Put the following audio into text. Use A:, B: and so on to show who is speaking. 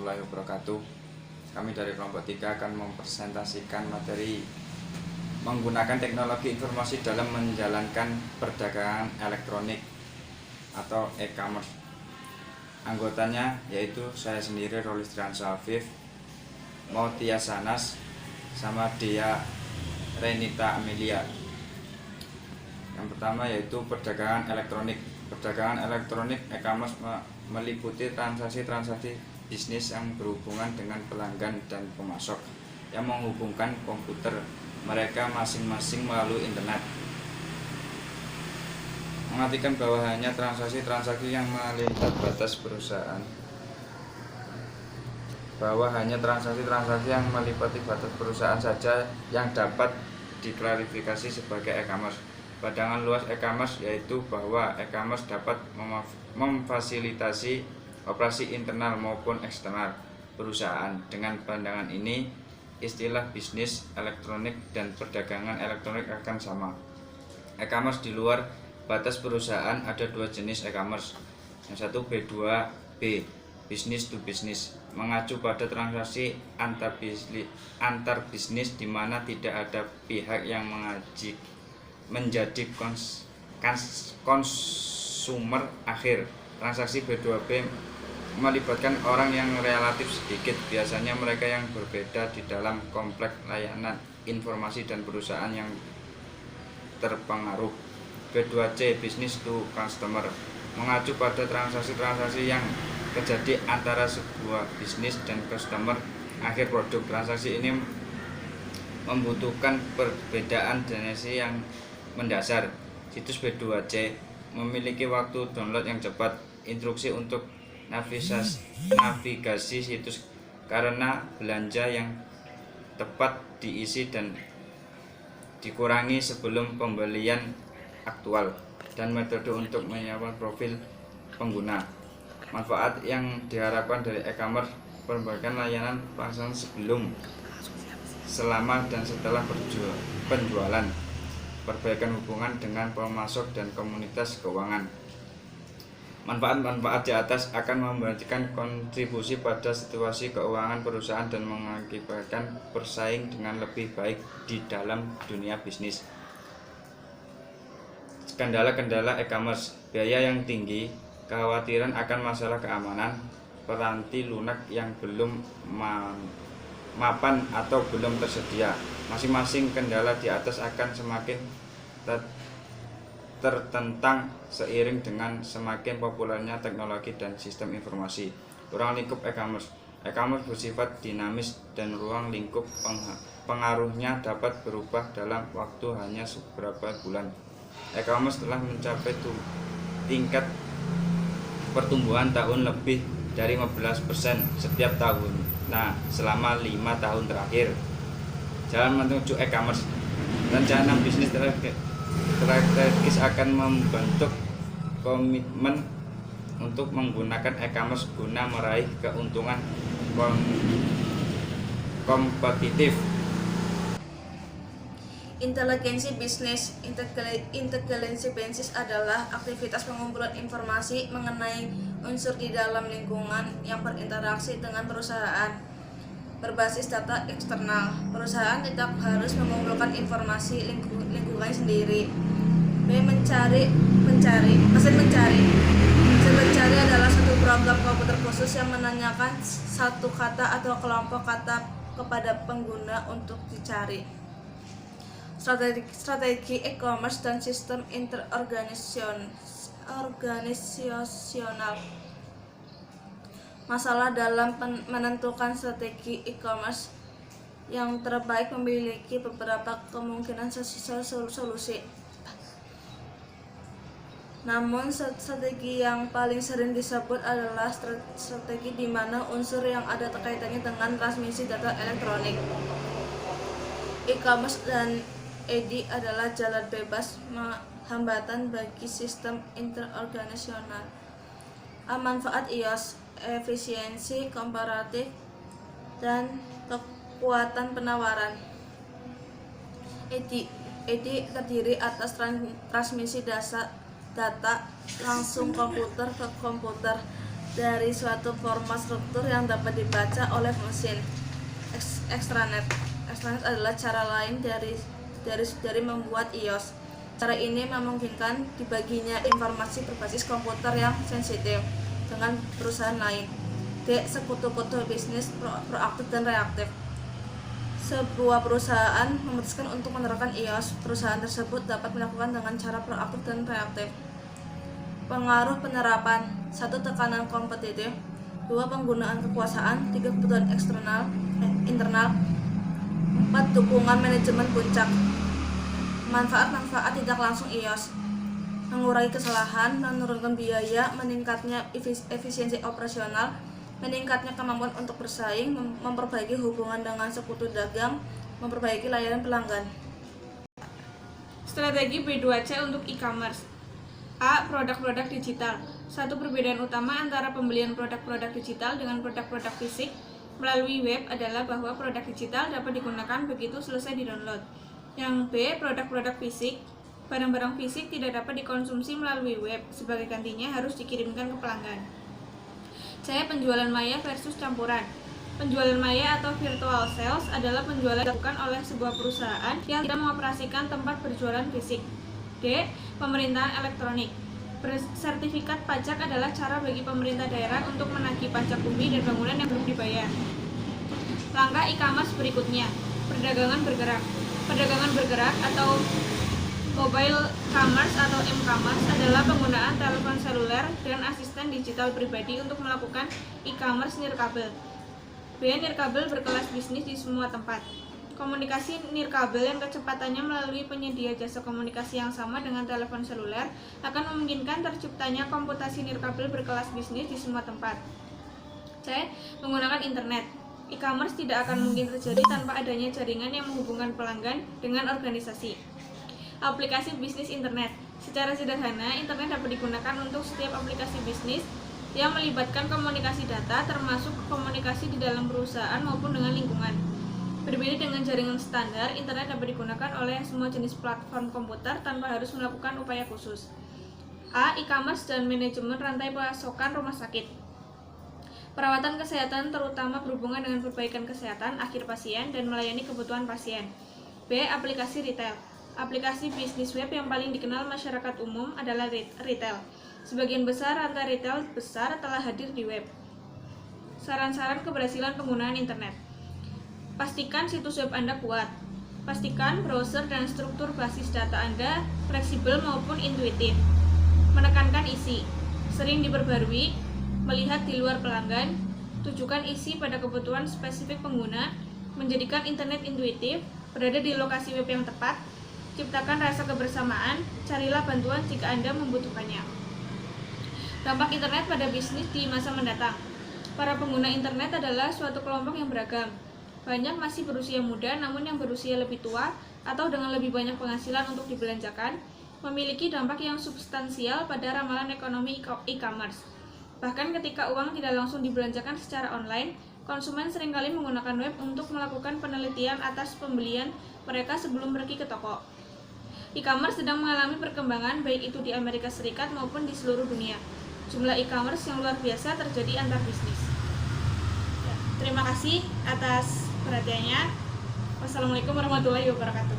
A: warahmatullahi wabarakatuh. Kami dari kelompok 3 akan mempresentasikan materi menggunakan teknologi informasi dalam menjalankan perdagangan elektronik atau e-commerce. Anggotanya yaitu saya sendiri, Rolistrian Afif, Mautia Sanas, sama Dea Renita Amelia. Yang pertama yaitu perdagangan elektronik. Perdagangan elektronik e-commerce meliputi transaksi-transaksi bisnis yang berhubungan dengan pelanggan dan pemasok yang menghubungkan komputer mereka masing-masing melalui internet. Mengartikan bahwa hanya transaksi-transaksi yang melihat batas perusahaan. Yang meliputi batas perusahaan saja yang dapat diklarifikasi sebagai e-commerce. Pandangan luas e-commerce yaitu bahwa e-commerce dapat memfasilitasi operasi internal maupun eksternal perusahaan. Dengan pandangan ini, istilah bisnis elektronik dan perdagangan elektronik akan sama. E-commerce di luar batas perusahaan ada dua jenis e-commerce. Yang satu B2B, business to business, mengacu pada transaksi antar bisnis di mana tidak ada pihak yang menjadi konsumer akhir. Transaksi B2B melibatkan orang yang relatif sedikit, biasanya mereka yang berbeda di dalam kompleks layanan informasi dan perusahaan yang terpengaruh. B2C, business to customer, mengacu pada transaksi-transaksi yang terjadi antara sebuah bisnis dan customer akhir produk. Transaksi ini membutuhkan perbedaan destinasi yang mendasar. Situs B2C memiliki waktu download yang cepat, instruksi untuk navigasi situs karena belanja yang tepat diisi dan dikurangi sebelum pembelian aktual, dan metode untuk menyiapkan profil pengguna. Manfaat yang diharapkan dari e-commerce: perbaikan layanan pelaksanaan sebelum, selama, dan setelah penjualan, perbaikan hubungan dengan pemasok dan komunitas keuangan. Manfaat-manfaat di atas akan memberikan kontribusi pada situasi keuangan perusahaan dan mengakibatkan bersaing dengan lebih baik di dalam dunia bisnis. Kendala-kendala e-commerce: biaya yang tinggi, kekhawatiran akan masalah keamanan, peranti lunak yang belum mapan atau belum tersedia. Masing-masing kendala di atas akan semakin tertentang seiring dengan semakin populernya teknologi dan sistem informasi. Ruang lingkup e-commerce. E-commerce bersifat dinamis dan ruang lingkup pengaruhnya dapat berubah dalam waktu hanya beberapa bulan. E-commerce telah mencapai tingkat pertumbuhan tahun lebih dari 15% setiap tahun. Selama 5 tahun terakhir. Jalan menuju e-commerce. Rencana bisnis strategis akan membentuk komitmen untuk menggunakan e-commerce guna meraih keuntungan kompetitif.
B: Inteligensi bisnis. Inteligensi bisnis adalah aktivitas pengumpulan informasi mengenai unsur di dalam lingkungan yang berinteraksi dengan perusahaan berbasis data eksternal. Perusahaan tidak harus mengumpulkan informasi lingkungan sendiri. B. Mesin mencari. Mesin mencari adalah satu program komputer khusus yang menanyakan satu kata atau kelompok kata kepada pengguna untuk dicari. Strategi e-commerce dan sistem interorganisasional. Masalah dalam menentukan strategi e-commerce yang terbaik memiliki beberapa kemungkinan solusi. Namun strategi yang paling sering disebut adalah strategi di mana unsur yang ada kaitannya dengan transmisi data elektronik. E-commerce dan ED adalah jalan bebas hambatan bagi sistem interorganisasional. Manfaat IOS: efisiensi komparatif dan kekuatan penawaran. ED terdiri atas transmisi data langsung komputer ke komputer dari suatu format struktur yang dapat dibaca oleh mesin. Extranet. Extranet adalah cara lain dari membuat iOS. Cara ini memungkinkan dibaginya informasi berbasis komputer yang sensitif dengan perusahaan lain. D. Sekutu-kutu bisnis proaktif dan reaktif. Sebuah perusahaan memutuskan untuk menerapkan iOS, perusahaan tersebut dapat melakukan dengan cara proaktif dan reaktif. Pengaruh penerapan: 1. Tekanan kompetitif, 2. Penggunaan kekuasaan, 3. Kebutuhan internal, 4. Dukungan manajemen puncak. Manfaat-manfaat tidak langsung iOS: mengurangi kesalahan, menurunkan biaya, meningkatnya efisiensi operasional, meningkatnya kemampuan untuk bersaing, memperbaiki hubungan dengan sekutu dagang, memperbaiki layanan pelanggan.
C: Strategi B2C untuk e-commerce. A. Produk-produk digital. Satu perbedaan utama antara pembelian produk-produk digital dengan produk-produk fisik melalui web adalah bahwa produk digital dapat digunakan begitu selesai di-download. Yang B. Produk-produk fisik. Barang-barang fisik tidak dapat dikonsumsi melalui web, sebagai gantinya harus dikirimkan ke pelanggan. C. Penjualan maya versus campuran. Penjualan maya atau virtual sales adalah penjualan yang dilakukan oleh sebuah perusahaan yang tidak mengoperasikan tempat berjualan fisik. D. Pemerintahan elektronik. Sertifikat pajak adalah cara bagi pemerintah daerah untuk menagih pajak bumi dan bangunan yang belum dibayar. Langkah e-commerce berikutnya. Perdagangan bergerak. Perdagangan bergerak atau mobile commerce atau m-commerce adalah penggunaan telepon seluler dan asisten digital pribadi untuk melakukan e-commerce nirkabel. B. Nirkabel berkelas bisnis di semua tempat. Komunikasi nirkabel yang kecepatannya melalui penyedia jasa komunikasi yang sama dengan telepon seluler akan memungkinkan terciptanya komputasi nirkabel berkelas bisnis di semua tempat. C. Menggunakan internet. E-commerce tidak akan mungkin terjadi tanpa adanya jaringan yang menghubungkan pelanggan dengan organisasi. Aplikasi bisnis internet. Secara sederhana, internet dapat digunakan untuk setiap aplikasi bisnis yang melibatkan komunikasi data, termasuk komunikasi di dalam perusahaan maupun dengan lingkungan. Berbeda dengan jaringan standar, internet dapat digunakan oleh semua jenis platform komputer tanpa harus melakukan upaya khusus. A. E-commerce dan manajemen rantai pasokan rumah sakit. Perawatan kesehatan terutama berhubungan dengan perbaikan kesehatan akhir pasien dan melayani kebutuhan pasien. B. Aplikasi retail. Aplikasi bisnis web yang paling dikenal masyarakat umum adalah retail. Sebagian besar rantai retail besar telah hadir di web. Saran-saran keberhasilan penggunaan internet. Pastikan situs web Anda kuat. Pastikan browser dan struktur basis data Anda fleksibel maupun intuitif. Menekankan isi. Sering diperbarui. Melihat di luar pelanggan. Tujukan isi pada kebutuhan spesifik pengguna. Menjadikan internet intuitif. Berada di lokasi web yang tepat. Ciptakan rasa kebersamaan. Carilah bantuan jika Anda membutuhkannya. Dampak internet pada bisnis di masa mendatang. Para pengguna internet adalah suatu kelompok yang beragam. Banyak masih berusia muda, namun yang berusia lebih tua atau dengan lebih banyak penghasilan untuk dibelanjakan memiliki dampak yang substansial pada ramalan ekonomi e-commerce. Bahkan ketika uang tidak langsung dibelanjakan secara online, konsumen seringkali menggunakan web untuk melakukan penelitian atas pembelian mereka sebelum pergi ke toko. E-commerce sedang mengalami perkembangan baik itu di Amerika Serikat maupun di seluruh dunia. Jumlah e-commerce yang luar biasa terjadi antar bisnis. Terima kasih atas perhatiannya. Wassalamualaikum warahmatullahi wabarakatuh.